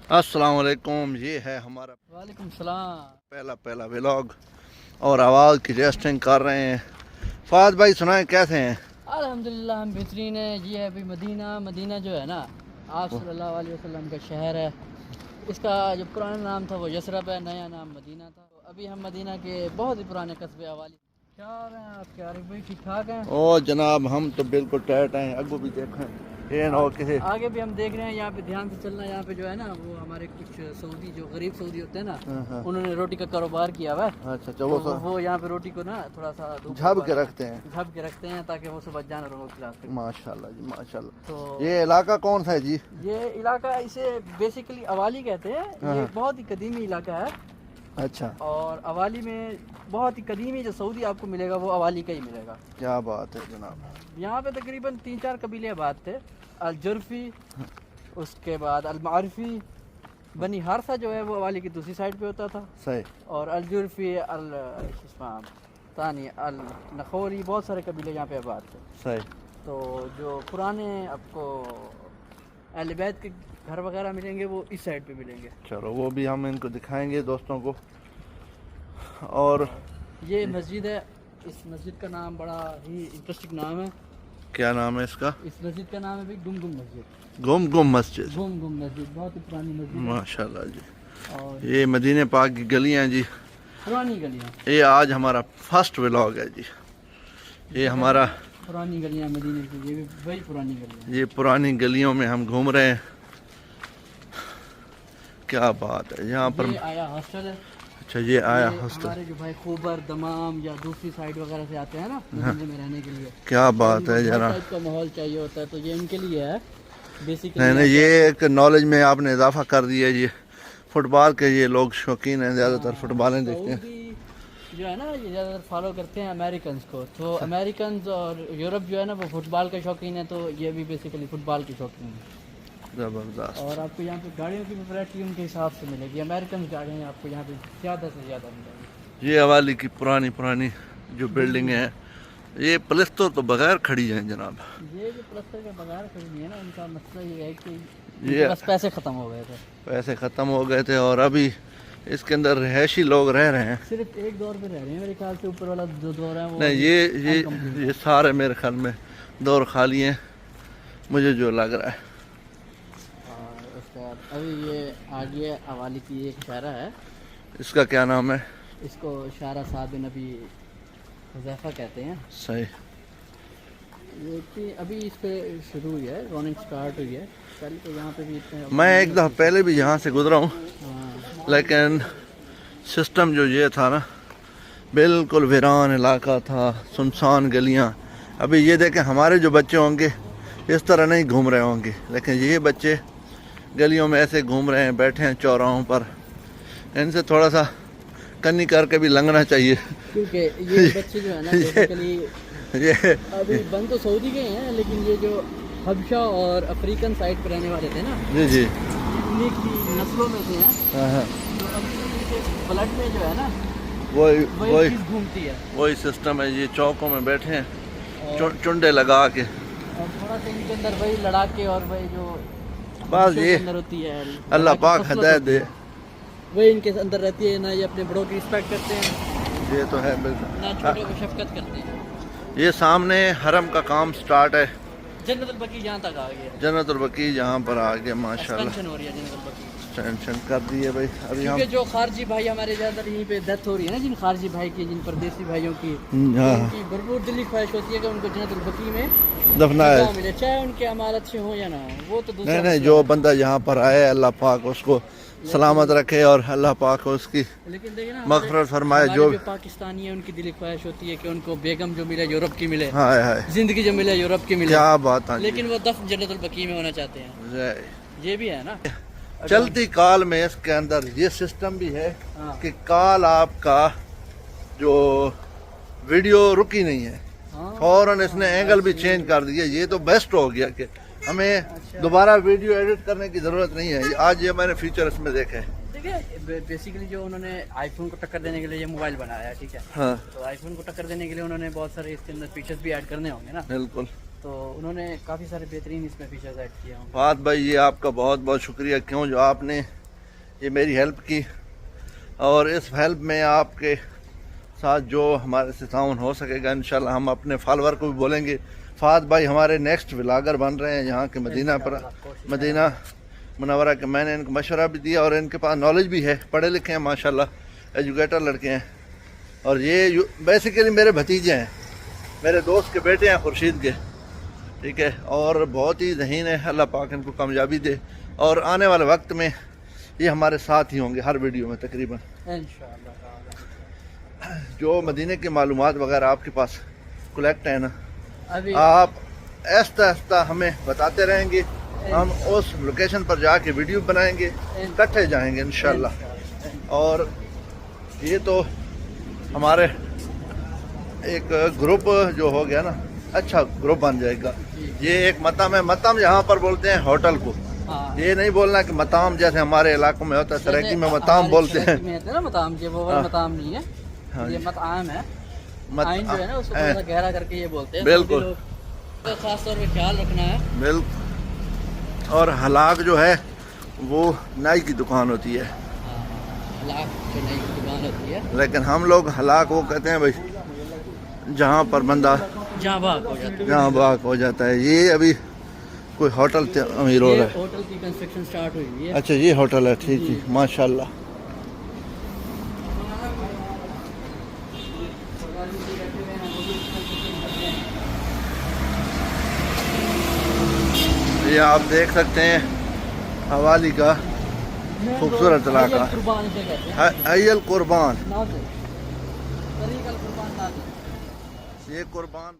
अस्सलाम वालेकुम। ये है हमारा वालेकुम सलाम। पहला व्लॉग और आवाज़ की टेस्टिंग कर रहे हैं। फाद भाई सुनाएं कैसे हैं? अल्हम्दुलिल्लाह हम बेहतरीन है। ये है अभी मदीना जो है ना, आप सल्लल्लाहु अलैहि वसल्लम का शहर है। इसका जो पुराना नाम था वो यसरब है, नया नाम मदीना था। तो अभी हम मदीना के बहुत ही पुराने कस्बे अवाली। क्या हो रहे हैं आप? क्या भाई ठीक ठाक हैं? ओ जनाब हम तो बिल्कुल टाइट हैं। अगू भी देखें ये ना हो किसी आगे भी हम देख रहे हैं। यहाँ पे ध्यान से चलना। यहाँ पे जो है ना, वो हमारे कुछ सऊदी जो गरीब सऊदी होते हैं ना, उन्होंने रोटी का कारोबार किया हुआ है। अच्छा तो वो यहाँ पे रोटी को ना थोड़ा सा झप के रखते हैं ताकि वो सुबह जानवरों को खिला सकें। माशाल्लाह जी माशाल्लाह। तो ये इलाका कौन सा है जी? ये इलाका इसे बेसिकली अवाली कहते हैं। ये बहुत ही कदीमी इलाका है। अच्छा, और अवाली में बहुत ही कदीमी जो सऊदी आपको मिलेगा वो अवाली का ही मिलेगा। क्या बात है जनाब। यहाँ पे तकरीबन 3-4 कबीले आबाद थे। अल-जुर्फी, उसके बाद अल-मारिफी, बनी हारसा जो है वो अवाली की दूसरी साइड पे होता था। सही। और अल-जुर्फी, तानी, अल-नखोरी, बहुत सारे कबीले यहाँ पे आबाद थे। सही। तो जो पुराने आपको अहले बैत के घर वगैरह मिलेंगे वो इस साइड पे मिलेंगे। चलो वो भी हम इनको दिखाएंगे दोस्तों को। और ये मस्जिद है। इस मस्जिद का नाम बड़ा ही इंटरेस्टिंग नाम है। क्या नाम है इसका? इस मस्जिद का नाम है भाई गुम मस्जिद। गुम मस्जिद। गुम मस्जिद बहुत ही पुरानी मस्जिद है। माशाल्लाह जी। और ये मदीने पाक की गलियां जी, पुरानी गलियाँ। ये आज हमारा फर्स्ट व्लॉग है जी। ये हमारा पुरानी गलियाँ मदीने की, ये भी वही पुरानी गलियाँ। ये पुरानी गलियों में हम घूम रहे हैं। क्या बात है यहाँ पर। ये आया हॉस्टल है। अच्छा, ये आया ये हॉस्टल। हमारे जो भाई खोबर, दमाम या दूसरी साइड वगैरह से आते हैं ना मदीने में रहने के लिए, क्या बात है जरा। टाइप का माहौल चाहिए होता है, तो ये इनके लिए है बेसिकली। नहीं, ये एक नॉलेज में आपने इजाफा कर दिया। ये फुटबॉल के ये लोग शौकीन हैं, ज़्यादातर फुटबॉलें देखते हैं। जो है ना, ये ज़्यादातर फॉलो करते हैं अमेरिकन को। तो अमेरिकन और यूरोप जो है ना वो फुटबॉल के शौकीन है, तो ये भी बेसिकली फुटबॉल के शौकीन है। ज़बरदस्त। और आपको यहाँ पे गाड़ियों की भी वैरायटी उनके हिसाब से मिलेगी। अमेरिकन गाड़ियाँ आपको यहाँ पे ज़्यादा से ज़्यादा मिलेगी। ये हवाली की पुरानी जो बिल्डिंग है, ये प्लस्तर तो बगैर खड़ी हैं जनाब। ये जो प्लस्तर के बगैर खड़ी है ना, उनका मसला ये है कि ये बस पैसे ख़त्म हो गए थे। पैसे ख़त्म हो गए थे और अभी इसके अंदर रहायशी लोग रह रहे हैं। सिर्फ एक दौर पे रह रहे हैं मेरे ख्याल से। ऊपर वाला जो दौर है वो नहीं, ये सारे मेरे ख्याल में दौर खाली हैं, मुझे जो लग रहा है। और उसके बाद अभी ये आगे अवाली की एक शारा है। इसका क्या नाम है? इसको शारा साहब नबी हुज़ैफा कहते हैं। सही। ये कि अभी इस पे शुरू हुई है, रनिंग स्टार्ट हुई है। पहले तो यहाँ पे भी इतने मैं एक दफ़ा पहले भी यहाँ से गुजरा हूँ, हाँ। लेकिन सिस्टम जो ये था ना, बिल्कुल वीरान इलाका था, सुनसान गलियाँ। अभी ये देखें, हमारे जो बच्चे होंगे इस तरह नहीं घूम रहे होंगे, लेकिन ये बच्चे गलियों में ऐसे घूम रहे हैं, बैठे हैं चौराहों पर। इनसे थोड़ा सा कन्नी करके भी लंघना चाहिए, क्योंकि ये बच्चे जो है ना बेसिकली ये अभी बंद तो सऊदी के हैं, लेकिन ये जो हबशा और अफ्रीकन साइड पर रहने वाले थे ना, जी इन्हीं की नस्लों में से हैं। तो अभी इनके ब्लड में जो है ना वही चीज़ घूमती है। वही सिस्टम है। ये चौकों में बैठे हैं चुंडे लगा के, और थोड़ा सा इनके अंदर वही लड़ाके और वही जो बस ये अंदर होती है, अल्लाह पाक हिदायत दे, वही इनके अंदर रहती है। ना ये अपने बड़ों की रिस्पेक्ट करते हैं, ये तो है बिल्कुल। ना छोटों को शफकत करते हैं। ये सामने हरम का काम स्टार्ट है। जन्नतुल बकी यहाँ तक आ गया। जन्नतुल बकी यहाँ पर आ गया माशाल्लाह। एक्सपेंशन हो रही है जन्नतुल बकी। टेंशन कर दी है भाई। अभी हम क्योंकि जो खारजी भाई हमारे ज़्यादातर यहीं पे डेथ हो रही है ना, जिन खारजी भाई की, जिन परदेसी भाइयों की, उनकी भरपूर दिली ख्वाहिश होती है कि उनको जन्नतुल बकी में दफना है, मिले, चाहे उनके अमाल अच्छे हो या ना हो। वो तो दूसरा नहीं, जो बंदा यहाँ पर आए अल्लाह पाक उसको सलामत रखे और अल्लाह पाक उसकी लेकिन देखिए ना, मग़फ़िरत फरमाए। जो पाकिस्तानी है उनकी दिली ख्वाहिश होती है कि उनको बेगम जो मिले यूरोप की मिले, हाय हाय, जिंदगी जो मिले यूरोप की मिले। क्या बात है। लेकिन वो दफन जन्नतुल बकी में होना चाहते हैं। ये भी है ना। चलती काल में इसके अंदर ये सिस्टम भी है हाँ। कि काल आपका जो वीडियो रुकी नहीं है, फौरन इसने एंगल भी चेंज कर दिया। ये तो बेस्ट हो गया कि हमें दोबारा वीडियो एडिट करने की ज़रूरत नहीं है। आज ये मैंने फीचर इसमें देखे। देखिए बेसिकली जो उन्होंने आईफोन को टक्कर देने के लिए ये मोबाइल बनाया है, ठीक है। हाँ, तो आईफोन को टक्कर देने के लिए उन्होंने बहुत सारे इसके अंदर फीचर्स भी ऐड करने होंगे ना। बिल्कुल। तो उन्होंने काफ़ी सारे बेहतरीन इसमें फीचर्स ऐड किए होंगे। फात भाई, ये आपका बहुत बहुत शुक्रिया, क्यों जो आपने یہ میری ہیلپ کی، اور اس ہیلپ میں آپ کے ساتھ جو ہمارے سے تعاون ہو سکے گا انشاءاللہ ہم اپنے فالوور کو بھی بولیں گے. فہد بھائی ہمارے نیکسٹ ولاگر بن رہے ہیں یہاں کے مدینہ منورہ کے. میں نے ان کو مشورہ بھی دیا اور ان کے پاس نالج بھی ہے، پڑھے لکھے ہیں ماشاءاللہ، ایجوکیٹر لڑکے ہیں. اور یہ بیسیکلی میرے بھتیجے ہیں، میرے دوست کے بیٹے ہیں خورشید کے، ٹھیک ہے. اور بہت ہی ذہین ہے، اللہ پاک ان کو کامیابی دے. اور آنے والے وقت میں یہ ہمارے ساتھ ہی ہوں گے ہر ویڈیو میں تقریباً. انشاءاللہ جو مدینہ کی معلومات وغیرہ آپ کے پاس کلیکٹ ہیں نا، ابھی آپ آہستہ آہستہ ہمیں بتاتے رہیں گے. ہم اس لوکیشن پر جا کے ویڈیو بنائیں گے، اکٹھے جائیں گے انشاءاللہ. اور یہ تو ہمارے ایک گروپ جو ہو گیا نا، اچھا گروپ بن جائے گا. یہ ایک متام ہے، متام یہاں پر بولتے ہیں ہوٹل کو. ہاں یہ نہیں بولنا کہ متام جیسے ہمارے علاقوں میں ہوتا ہے، سریکی میں متام بولتے ہیں. متام یہ وہ متام نہیں ہے، یہ مطعم ہے. آئین جو ہے نا اس کو تھوڑا سا گہرا کر کے یہ بولتے ہیں. بالکل تو خاص طور پہ خیال رکھنا ہے. بالکل. اور ہلاک جو ہے وہ نائی کی دکان ہوتی ہے، لاکھ جو نئی دکان ہوتی ہے لیکن ہم لوگ ہلاک وہ کہتے ہیں بھائی جہاں پر بندہ جہاں باغ ہو جاتا ہے. جہاں باغ ہو جاتا ہے. یہ ابھی کوئی ہوٹل تعمیر ہو رہا ہے. ہوٹل کی کنسٹرکشن سٹارٹ ہوئی ہے. اچھا یہ ہوٹل ہے، ٹھیک ٹھیک ماشاءاللہ. یہ آپ دیکھ سکتے ہیں حوالی کا خوبصورت علاقہ، قربان سے کہتے ہیں. حی القربان. ناظر طریق القربان ناظر. یہ قربان